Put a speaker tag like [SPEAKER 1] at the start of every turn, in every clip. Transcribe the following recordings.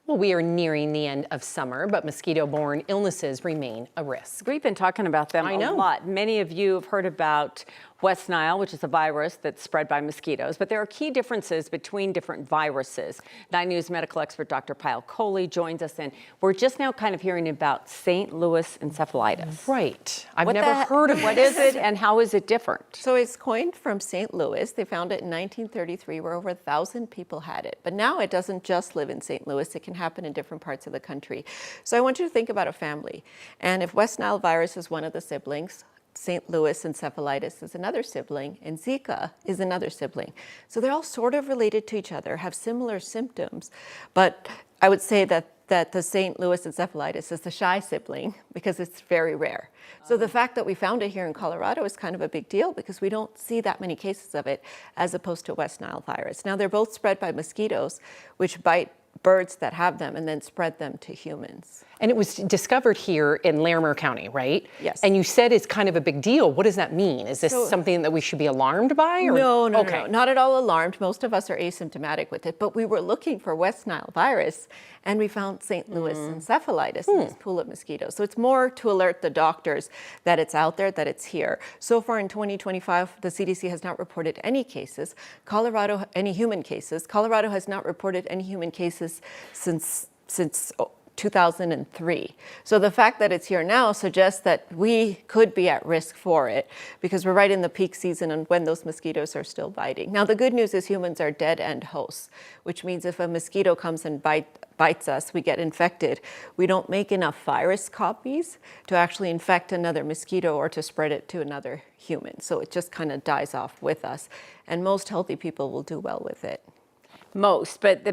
[SPEAKER 1] Well, we are nearing the end of summer, but mosquito-borne illnesses remain a risk.
[SPEAKER 2] We've been talking about them a lot. Many of you have heard about West Nile, which is a virus that's spread by mosquitoes, but there are key differences between different viruses. 9 News medical expert Dr. Kohli joins us, and we're just now kind of hearing about St. Louis encephalitis.
[SPEAKER 1] Right. I've never heard of it.
[SPEAKER 2] What is it and how is it different?
[SPEAKER 3] So it's coined from St. Louis. They found it in 1933 where over 1,000 people had it. But now it doesn't just live in St. Louis. It can happen in different parts of the country. So I want you to think about a family. And if west-nile-virus is one of the siblings, St. Louis encephalitis is another sibling, and Zika is another sibling. So they're all sort of related to each other, have similar symptoms, but I would say that the St. Louis encephalitis is the shy sibling because it's very rare. So the fact that we found it here in Colorado is kind of a big deal because we don't see that many cases of it as opposed to West Nile virus. Now they're both spread by mosquitoes, which bite birds that have them and then spread them to humans.
[SPEAKER 1] And it was discovered here in Larimer County, right?
[SPEAKER 3] Yes.
[SPEAKER 1] And you said it's kind of a big deal. What does that mean? Is this something that we should be alarmed by? Or?
[SPEAKER 3] No, not at all alarmed. Most of us are asymptomatic with it, but we were looking for West Nile virus and we found St. Louis encephalitis in this pool of mosquitoes. So it's more to alert the doctors that it's out there, that it's here. So far in 2025, the CDC has not reported any cases. Any human cases. Colorado has not reported any human cases since 2003. So the fact that it's here now suggests that we could be at risk for it because we're right in the peak season and when those mosquitoes are still biting. Now the good news is humans are dead-end hosts, which means if a mosquito comes and bites us, we get infected. We don't make enough virus copies to actually infect another mosquito or to spread it to another human. So it just kind of dies off with us. And most healthy people will do well with it.
[SPEAKER 2] Most, but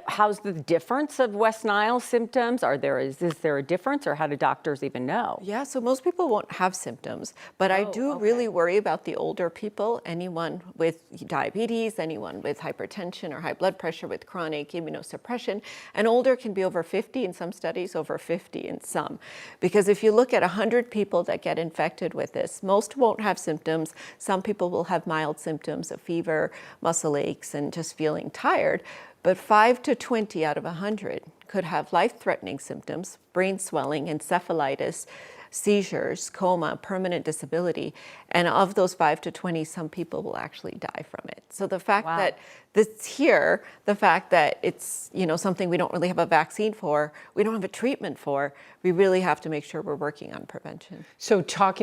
[SPEAKER 2] how's the difference of West Nile symptoms? Is there a difference, or how do doctors even know?
[SPEAKER 3] Yeah, so most people won't have symptoms, but I do really worry about the older people, anyone with diabetes, anyone with hypertension or high blood pressure with chronic immunosuppression, and older can be over 50 in some studies, over 50 in some. Because if you look at 100 people that get infected with this, most won't have symptoms. Some people will have mild symptoms of fever, muscle aches, and just feeling tired, but 5 to 20 out of 100 could have life-threatening symptoms, brain swelling, encephalitis, seizures, coma, permanent disability, and of those 5 to 20, some people will actually die from it. So the fact that this here, the fact that it's something we don't really have a vaccine for, we don't have a treatment for, we really have to make sure we're working on prevention.
[SPEAKER 1] So talk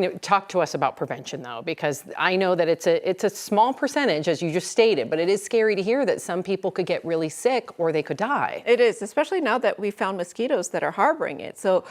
[SPEAKER 1] to us about prevention though, because I know that it's a small percentage, as you just stated, but it is scary to hear that some people could get really sick or they could die.
[SPEAKER 3] It is, especially now that we found mosquitoes that are harboring it. So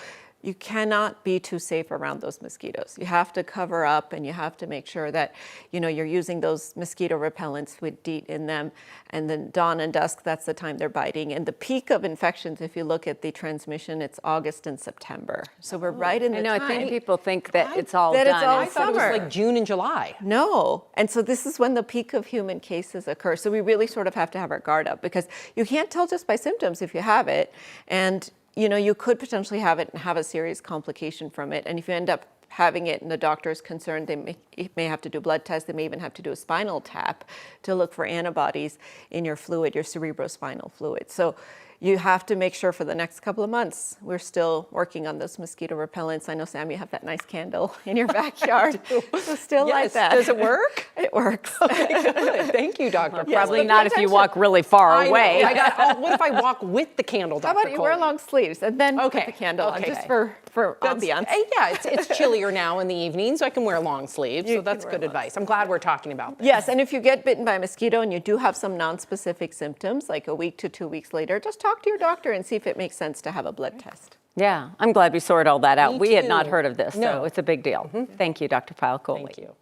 [SPEAKER 3] you cannot be too safe around those mosquitoes. You have to cover up and you have to make sure that you're using those mosquito repellents with DEET in them. And then dawn and dusk, that's the time they're biting. And the peak of infections, if you look at the transmission, it's August and September. So we're right in the time.
[SPEAKER 2] I think people think that it's all done.
[SPEAKER 1] I thought it was like June and July.
[SPEAKER 3] No. And so this is when the peak of human cases occur. So we really sort of have to have our guard up because you can't tell just by symptoms if you have it. And you could potentially have it and have a serious complication from it. And if you end up having it and the doctor is concerned, they may have to do blood tests. They may even have to do a spinal tap to look for antibodies in your fluid, your cerebrospinal fluid. So you have to make sure for the next couple of months, we're still working on those mosquito repellents. I know, Sam, you have that nice candle in your backyard. So still like that.
[SPEAKER 1] Does it work?
[SPEAKER 3] It works.
[SPEAKER 1] Okay, good. Thank you, Doctor.
[SPEAKER 2] Probably not if you walk really far away.
[SPEAKER 1] What if I walk with the candle, Dr.
[SPEAKER 3] How about you wear long sleeves and then put the candle on just for ambiance?
[SPEAKER 1] Yeah, it's chillier now in the evening, so I can wear long sleeves. So that's good advice. I'm glad we're talking about this.
[SPEAKER 3] Yes, and if you get bitten by a mosquito and you do have some non-specific symptoms, like a week to 2 weeks later, just talk to your doctor and see if it makes sense to have a blood test.
[SPEAKER 2] Yeah, I'm glad we sorted all that out.
[SPEAKER 1] Me
[SPEAKER 2] We had
[SPEAKER 1] too.
[SPEAKER 2] not heard of this,
[SPEAKER 1] No.
[SPEAKER 2] so it's a big deal. Thank you, Dr. Kohli.
[SPEAKER 1] Thank you.